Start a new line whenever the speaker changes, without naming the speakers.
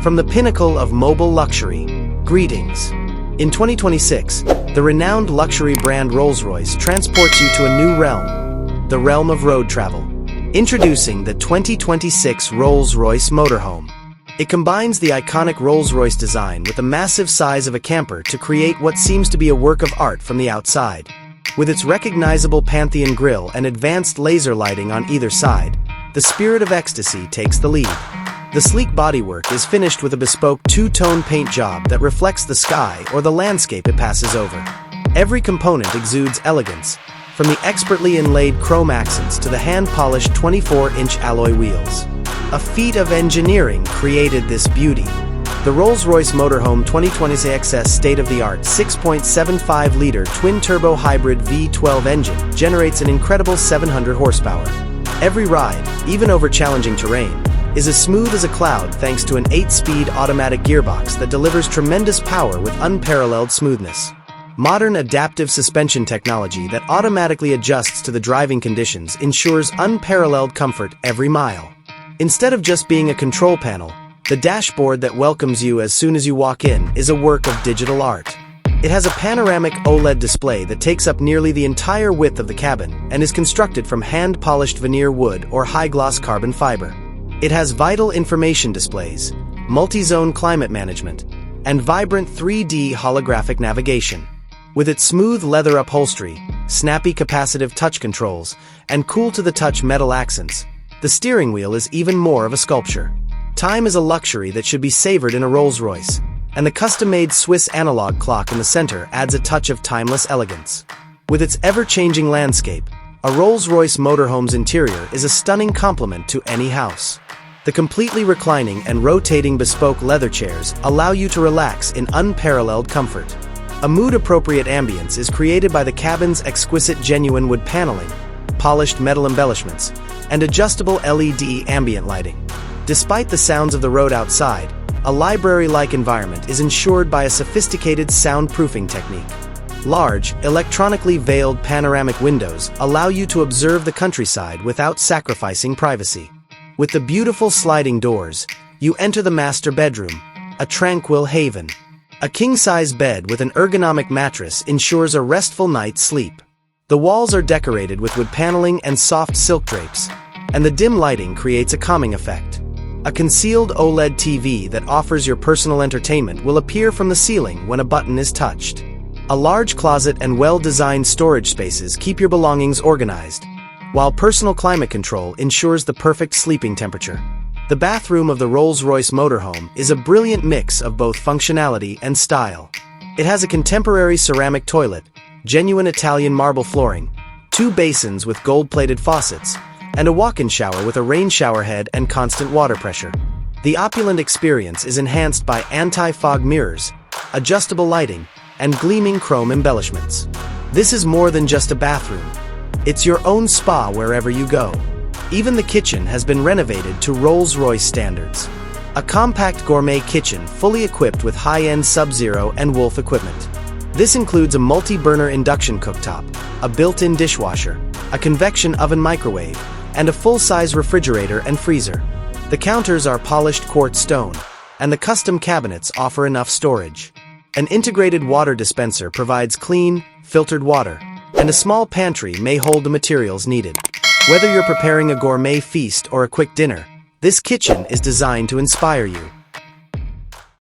From the pinnacle of mobile luxury, greetings. In 2026, the renowned luxury brand Rolls-Royce transports you to a new realm, the realm of road travel. Introducing the 2026 Rolls-Royce Motorhome. It combines the iconic Rolls-Royce design with the massive size of a camper to create what seems to be a work of art from the outside. With its recognizable Pantheon grille and advanced laser lighting on either side, the Spirit of Ecstasy takes the lead. The sleek bodywork is finished with a bespoke two-tone paint job that reflects the sky or the landscape it passes over. Every component exudes elegance, from the expertly inlaid chrome accents to the hand-polished 24-inch alloy wheels. A feat of engineering created this beauty. The Rolls-Royce Motorhome 2026's state-of-the-art 6.75-liter twin-turbo hybrid V12 engine generates an incredible 700 horsepower. Every ride, even over challenging terrain, is as smooth as a cloud thanks to an 8-speed automatic gearbox that delivers tremendous power with unparalleled smoothness. Modern adaptive suspension technology that automatically adjusts to the driving conditions ensures unparalleled comfort every mile. Instead of just being a control panel, the dashboard that welcomes you as soon as you walk in is a work of digital art. It has a panoramic OLED display that takes up nearly the entire width of the cabin and is constructed from hand-polished veneer wood or high-gloss carbon fiber. It has vital information displays, multi-zone climate management, and vibrant 3D holographic navigation. With its smooth leather upholstery, snappy capacitive touch controls, and cool-to-the-touch metal accents, the steering wheel is even more of a sculpture. Time is a luxury that should be savored in a Rolls-Royce, and the custom-made Swiss analog clock in the center adds a touch of timeless elegance. With its ever-changing landscape, a Rolls-Royce motorhome's interior is a stunning complement to any house. The completely reclining and rotating bespoke leather chairs allow you to relax in unparalleled comfort. A mood-appropriate ambience is created by the cabin's exquisite genuine wood paneling, polished metal embellishments, and adjustable LED ambient lighting. Despite the sounds of the road outside, a library-like environment is ensured by a sophisticated soundproofing technique. Large, electronically veiled panoramic windows allow you to observe the countryside without sacrificing privacy. With the beautiful sliding doors, you enter the master bedroom, a tranquil haven. A king-size bed with an ergonomic mattress ensures a restful night's sleep. The walls are decorated with wood paneling and soft silk drapes, and the dim lighting creates a calming effect. A concealed OLED TV that offers your personal entertainment will appear from the ceiling when a button is touched. A large closet and well-designed storage spaces keep your belongings organized, while personal climate control ensures the perfect sleeping temperature. The bathroom of the Rolls-Royce Motorhome is a brilliant mix of both functionality and style. It has a contemporary ceramic toilet, genuine Italian marble flooring, 2 basins with gold-plated faucets, and a walk-in shower with a rain shower head and constant water pressure. The opulent experience is enhanced by anti-fog mirrors, adjustable lighting, and gleaming chrome embellishments. This is more than just a bathroom. It's your own spa wherever you go. Even the kitchen has been renovated to Rolls-Royce standards. A compact gourmet kitchen fully equipped with high-end Sub-Zero and Wolf equipment. This includes a multi-burner induction cooktop, a built-in dishwasher, a convection oven microwave, and a full-size refrigerator and freezer. The counters are polished quartz stone, and the custom cabinets offer enough storage. An integrated water dispenser provides clean, filtered water, and a small pantry may hold the materials needed. Whether you're preparing a gourmet feast or a quick dinner, this kitchen is designed to inspire you.